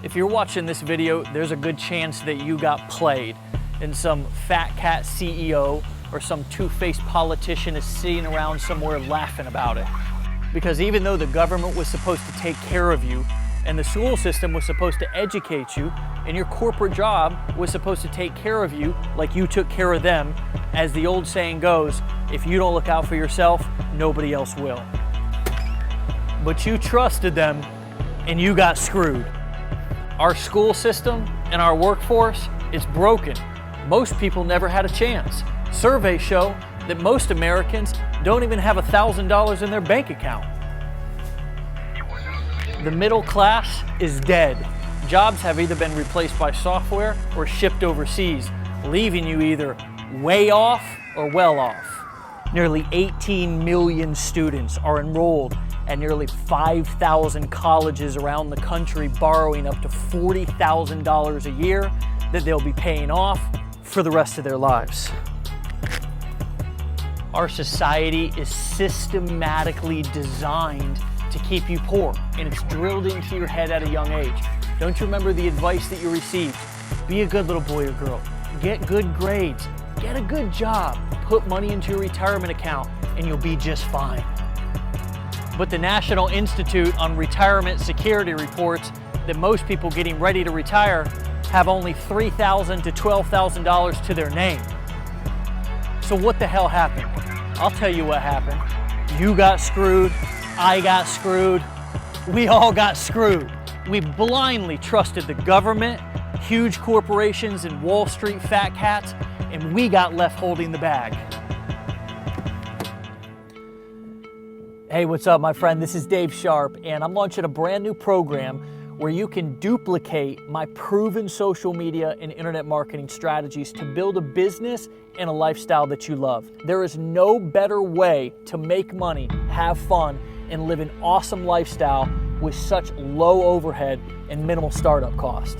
If you're watching this video, there's a good chance that you got played and some fat cat CEO or some two-faced politician is sitting around somewhere laughing about it. Because even though the government was supposed to take care of you and the school system was supposed to educate you and your corporate job was supposed to take care of you like you took care of them, as the old saying goes, if you don't look out for yourself, nobody else will. But you trusted them and you got screwed. Our school system and our workforce is broken. Most people never had a chance. Surveys show that most Americans don't even have $1,000 in their bank account. The middle class is dead. Jobs have either been replaced by software or shipped overseas, leaving you either way off or well off. Nearly 18 million students are enrolled at nearly 5,000 colleges around the country, borrowing up to $40,000 a year that they'll be paying off for the rest of their lives. Our society is systematically designed to keep you poor, and it's drilled into your head at a young age. Don't you remember the advice that you received? Be a good little boy or girl. Get good grades. Get a good job. Put money into your retirement account, and you'll be just fine. But the National Institute on Retirement Security reports that most people getting ready to retire have only $3,000 to $12,000 to their name. So what the hell happened? I'll tell you what happened. You got screwed, I got screwed, we all got screwed. We blindly trusted the government, huge corporations, and Wall Street fat cats, and we got left holding the bag. Hey, what's up, my friend? This is Dave Sharp, and I'm launching a brand new program where you can duplicate my proven social media and internet marketing strategies to build a business and a lifestyle that you love. There is no better way to make money, have fun, and live an awesome lifestyle with such low overhead and minimal startup cost.